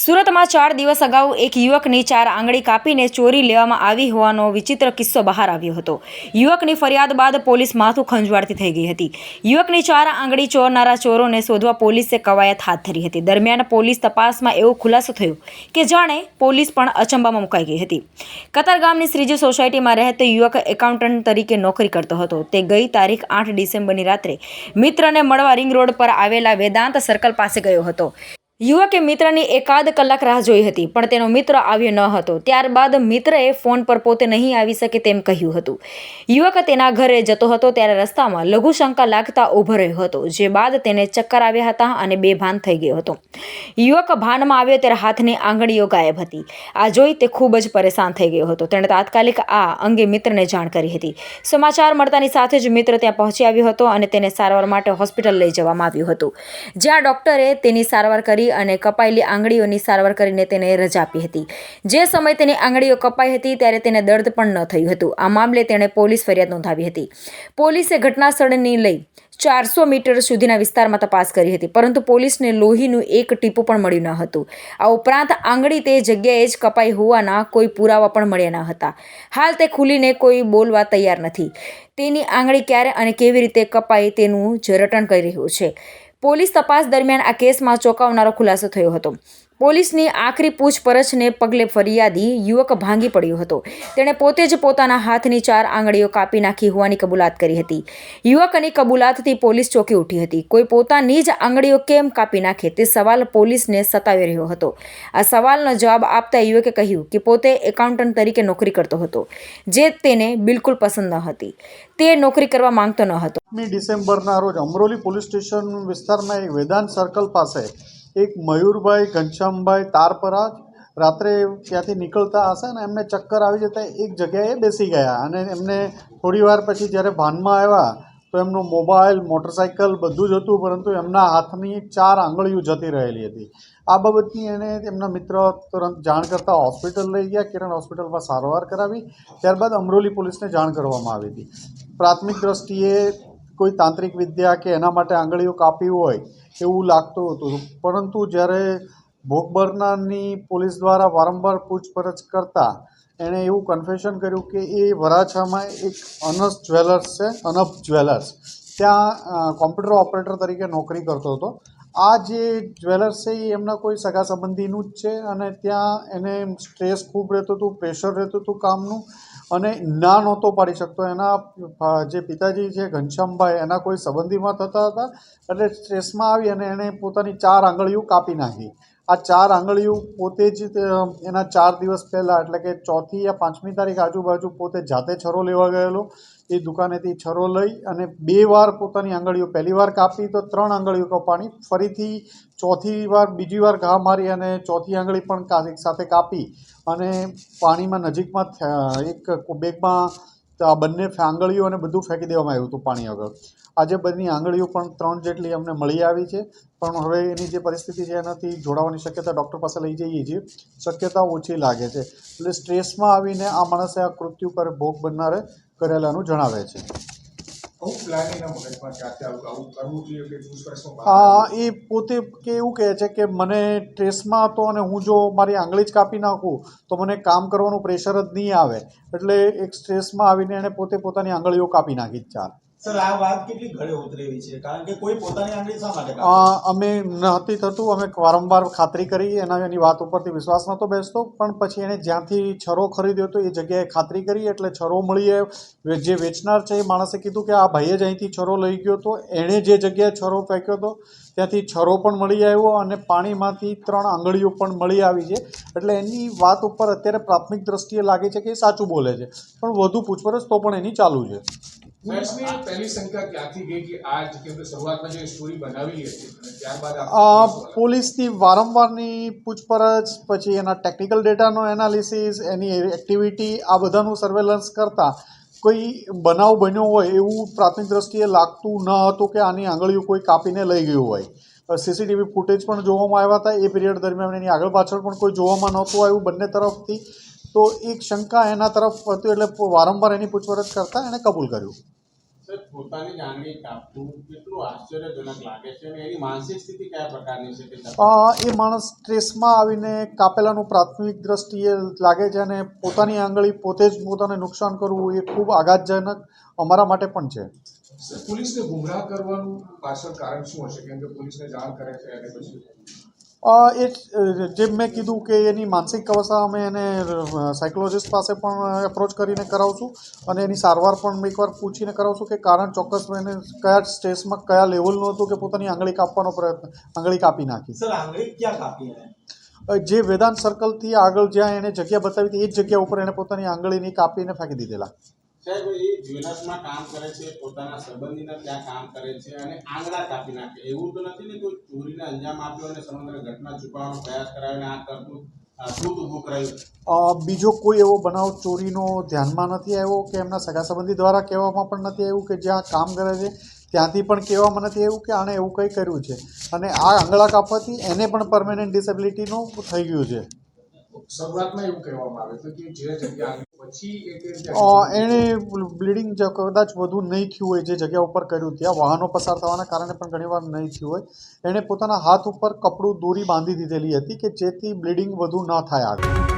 સુરતમાં 4 દિવસ અગાઉ એક યુવકની 4 આંગળી કાપીને ચોરી લેવામાં આવી હોવાનો વિચિત્ર કિસ્સો બહાર આવ્યો હતો. યુવકની ફરિયાદ બાદ પોલીસ માથું ખંજવાળતી થઈ ગઈ હતી. યુવકની 4 આંગળી ચોરનારા ચોરોને શોધવા પોલીસે કવાયત હાથ ધરી હતી. દરમિયાન પોલીસ તપાસમાં એવો ખુલાસો થયો કે જાણે પોલીસ પણ અચંબામાં મુકાઈ ગઈ હતી. કતારગામની શ્રીજી સોસાયટીમાં રહેતો યુવક એકાઉન્ટન્ટ તરીકે નોકરી કરતો હતો. તે ગઈ તારીખ 8 ડિસેમ્બરની રાત્રે મિત્રને મળવા રિંગ રોડ પર આવેલા વેદાંત સર્કલ પાસે ગયો હતો. યુવકે મિત્રની એકાદ કલાક રાહ જોઈ હતી, પણ તેનો મિત્ર આવ્યો ન હતો. ત્યારબાદ મિત્રએ ફોન પર પોતે નહીં આવી શકે તેમ કહ્યું હતું. યુવક તેના ઘરે જતો હતો ત્યારે રસ્તામાં લઘુશંકા લાગતા ઊભો રહ્યો હતો, જે બાદ તેને ચક્કર આવ્યા હતા અને બેભાન થઈ ગયો હતો. યુવક ભાનમાં આવ્યો ત્યારે હાથની આંગળીઓ ગાયબ હતી. આ જોઈ તે ખૂબ જ પરેશાન થઈ ગયો હતો. તેણે તાત્કાલિક આ અંગે મિત્રને જાણ કરી હતી. સમાચાર મળતાની સાથે જ મિત્ર ત્યાં પહોંચી આવ્યો હતો અને તેને સારવાર માટે હોસ્પિટલ લઈ જવામાં આવ્યું હતું, જ્યાં ડોક્ટરે તેની સારવાર કરી અને કપાયેલી આંગળીઓની સારવાર કરીને તેને રજા આપી હતી. જે સમયે તેની આંગળીઓ કપાઈ હતી ત્યારે તેને દર્દ પણ ન થયું હતું. આ મામલે તેણે પોલીસ ફરિયાદ નોંધાવી હતી. પોલીસે ઘટના સ્થળની લઈ 400 મીટર સુધીના વિસ્તારમાં તપાસ કરી હતી, પરંતુ પોલીસને લોહીનું એક ટીપું પણ મળ્યું ન હતું. આ ઉપરાંત આંગળી તે જગ્યાએ જ કપાઈ હોવાના કોઈ પુરાવા પણ મળ્યા ન હતા. હાલ તે ખુલીને કોઈ બોલવા તૈયાર નથી. તેની આંગળી ક્યારે અને કેવી રીતે કપાઈ તેનું જ રટણ કરી રહ્યું છે. પોલીસ તપાસ દરમિયાન આ કેસમાં ચોંકાવનારો ખુલાસો થયો હતો. પોલીસની આખરી પૂછપરછને પગલે ફરિયાદી યુવક ભાંગી પડ્યો હતો. તેણે પોતે જ પોતાના હાથની 4 આંગળીઓ કાપી નાખી હોવાની કબૂલાત કરી હતી. યુવકની કબૂલાતથી પોલીસ ચોંકી ઉઠી હતી. કોઈ પોતાની જ આંગળીઓ કેમ કાપી નાખે તે સવાલ પોલીસને સતાવી રહ્યો હતો. આ સવાલનો જવાબ આપતા યુવકે કહ્યું કે પોતે એકાઉન્ટન્ટ તરીકે નોકરી કરતો હતો, જે તેને બિલકુલ પસંદ ન હતી. તે નોકરી કરવા માંગતો ન હતો. ડિસેમ્બરના રોજ અમરોલી પોલીસ સ્ટેશન વિસ્તારમાં એક વેદાંત સર્કલ પાસે એક મયુરભાઈ ઘનશ્યામભાઈ તારપરા રાત્રે ત્યાંથી નીકળતા હશે અને એમને ચક્કર આવી જતા એક જગ્યાએ બેસી ગયા અને એમને થોડી વાર પછી જ્યારે ભાનમાં આવ્યા તો એમનો મોબાઈલ, મોટરસાઇકલ બધું જ હતું, પરંતુ એમના હાથની 4 આંગળીઓ જતી રહેલી હતી. આ બાબતની એણે એમના મિત્ર તુરંત જાણ કરતાં હોસ્પિટલ લઈ ગયા. કિરણ હોસ્પિટલમાં સારવાર કરાવી. ત્યારબાદ અમરોલી પોલીસને જાણ કરવામાં આવી હતી. પ્રાથમિક દ્રષ્ટિએ કોઈ તાંત્રિક વિદ્યા કે એના માટે આંગળીઓ કાપી હોય એવું લાગતું હતું, પરંતુ જ્યારે ભોગ બનનારની પોલીસ દ્વારા વારંવાર પૂછપરછ કરતાં એણે એવું કન્ફેશન કર્યું કે એ વરાછામાં એક અનસ જ્વેલર્સ છે, અનપ જ્વેલર્સ, ત્યાં કોમ્પ્યુટર ઓપરેટર તરીકે નોકરી કરતો હતો. આ જે જ્વેલર્સ છે એ એમના કોઈ સગા સંબંધીનું જ છે અને ત્યાં એને સ્ટ્રેસ ખૂબ રહેતું હતું, પ્રેશર રહેતું હતું કામનું અને ના નહોતો પાડી શકતો. એના જે પિતાજી છે ઘનશ્યામભાઈ, એના કોઈ સંબંધીમાં થતા હતા, એટલે સ્ટ્રેસમાં આવી અને એણે પોતાની 4 આંગળીઓ કાપી નાખી. આ 4 આંગળીઓ પોતે જ એના 4 દિવસ પહેલાં, એટલે કે 4મી યા 5મી તારીખ આજુબાજુ પોતે જાતે છરો લેવા ગયેલો. એ દુકાનેથી છરો લઈ અને 2 વાર પોતાની આંગળીઓ, પહેલી વાર કાપી તો 3 આંગળીઓ કપાણી, ફરીથી ચોથી વાર બીજી વાર ઘા મારી અને 4થી આંગળી પણ સાથે કાપી અને પાણીમાં નજીકમાં એક બેગમાં આ બંને આંગળીઓ અને બધું ફેંકી દેવામાં આવ્યું હતું પાણી આગળ. આજે બધી આંગળીઓ પણ 3 જેટલી અમને મળી આવી છે, પણ હવે એની જે પરિસ્થિતિ છે એનાથી જોડાવાની શક્યતા ડૉક્ટર પાસે લઈ જઈએ છીએ, શક્યતા ઓછી લાગે છે. એટલે સ્ટ્રેસમાં આવીને આ માણસે આ કૃત્યુ ભોગ બનનારે કરેલાનું જણાવે છે. એ પોતે એવું કહે છે કે મને સ્ટ્રેસમાં હતો અને હું જો મારી આંગળી જ કાપી નાખું તો મને કામ કરવાનું પ્રેશર જ નહીં આવે, એટલે એક સ્ટ્રેસમાં આવીને એણે પોતાની આંગળીઓ કાપી નાખી 4. સર, આ વાત કેટલી ઘરે ઉતરેવી છે? કારણ કે કોઈ પોતાની આંગળી શા માટે અમે નહોતી થતું, અમે વારંવાર ખાતરી કરી, એની વાત ઉપરથી વિશ્વાસ નહોતો બેસતો, પણ પછી એણે જ્યાંથી છરો ખરીદ્યો હતો એ જગ્યાએ ખાતરી કરી, એટલે છરો મળી આવ્યો. જે વેચનાર છે એ માણસે કીધું કે આ ભાઈએ જ અહીંથી છરો લઈ ગયો હતો, એણે જે જગ્યાએ છરો ફેંક્યો હતો ત્યાંથી છરો પણ મળી આવ્યો અને પાણીમાંથી 3 આંગળીઓ પણ મળી આવી છે. એટલે એની વાત ઉપર અત્યારે પ્રાથમિક દ્રષ્ટિએ લાગે છે કે એ સાચું બોલે છે, પણ વધુ પૂછપરછ તો પણ એની ચાલુ છે. પહેલી શંકા ક્યાંથી ગઈ કે આ જે શરૂઆતમાં જે સ્ટોરી બનાવેલી હતી અને ત્યારબાદ પોલીસની વારંવારની પૂછપરછ, પછી એના ટેકનિકલ ડેટાનો એનાલિસિસ, એની એક્ટિવિટી, આ બધાનું સર્વેલન્સ કરતાં કોઈ બનાવ બન્યો હોય એવું પ્રાથમિક દ્રષ્ટિએ લાગતું ન હતું કે આની આંગળીઓ કોઈ કાપીને લઈ ગયું હોય. સીસીટીવી ફૂટેજ પણ જોવામાં આવ્યા હતા એ પીરિયડ દરમિયાન, એની આગળ પાછળ પણ કોઈ જોવામાં નહોતું આવ્યું બંને તરફથી. તો એક શંકા એના તરફ હતી, એટલે વારંવાર એની પૂછપરછ કરતાં એણે કબૂલ કર્યું. સર પોતાની જ આંગળી કાપવું કેટલું આશ્ચર્યજનક લાગે છે અને એની માનસિક સ્થિતિ કયા પ્રકારની છે તે એ માણસ સ્ટ્રેસમાં આવીને કાપેલાનું પ્રાથમિક દ્રષ્ટિએ લાગે છે અને પોતાની આંગળી પોતે જ પોતાને નુકસાન કરવું એ ખૂબ આઘાતજનક અમારા માટે પણ છે. સર, પોલીસને ગુમરાહ કરવાનું પાછળ કારણ શું હશે? કેમ કે પોલીસને જાણ કરે છે અને પછી જેમ મેં કીધું કે એની માનસિક અવસ્થા અમે એને સાયકોલોજિસ્ટ પાસે પણ એપ્રોચ કરીને કરાવશું અને એની સારવાર પણ એકવાર પૂછીને કરાવશું કે કારણ ચોક્કસ એને કયા સ્ટ્રેસમાં કયા લેવલનું હતું કે પોતાની આંગળી કાપવાનો પ્રયત્ન આંગળી કાપી નાખી. सर आंगड़ी क्या काफी है? જે વેદાંત સર્કલથી આગળ જ્યાં એને જગ્યા બતાવી હતી એ જ જગ્યા ઉપર એને પોતાની આંગળીની કાપીને ફેંકી દીધેલા. સાહેબ એ જ્વેલર્સમાં કામ કરે છે, પોતાના સંબંધીના ત્યાં કામ કરે છે અને આંગળા કાપી નાખે, એવું તો નથી ને કોઈ ચોરીને અંજામ આપ્યો અને સમગ્ર ઘટના છુપાવવાનો પ્રયાસ કરાવીને આ કરતું ભૂત ઊભું કરાયું? બીજો કોઈ એવો બનાવ ચોરીનો ધ્યાનમાં નથી આવ્યો કે એમના સગા સંબંધી દ્વારા કહેવામાં પણ નથી આવ્યું કે જ્યાં કામ કરે છે ત્યાંથી પણ કહેવામાં નથી આવ્યું કે આણે એવું કંઈ કર્યું છે અને આ આંગળા કાપવાથી એને પણ પરમેનન્ટ ડિસેબિલિટીનું થઈ ગયું છે. શરૂઆતમાં એવું કહેવામાં આવે છે કે જે જગ્યા આંગળી પછી એ તે જગ્યા એણે બ્લીડિંગ કદાચ વધુ નહીં થયું હોય જે જગ્યા ઉપર કર્યું ત્યાં વાહનો પસાર થવાના કારણે પણ ઘણીવાર નહીં થયું હોય. એણે પોતાના હાથ ઉપર કપડું દોરી બાંધી દીધેલી હતી કે જેથી બ્લીડિંગ વધુ ન થાય આગળ.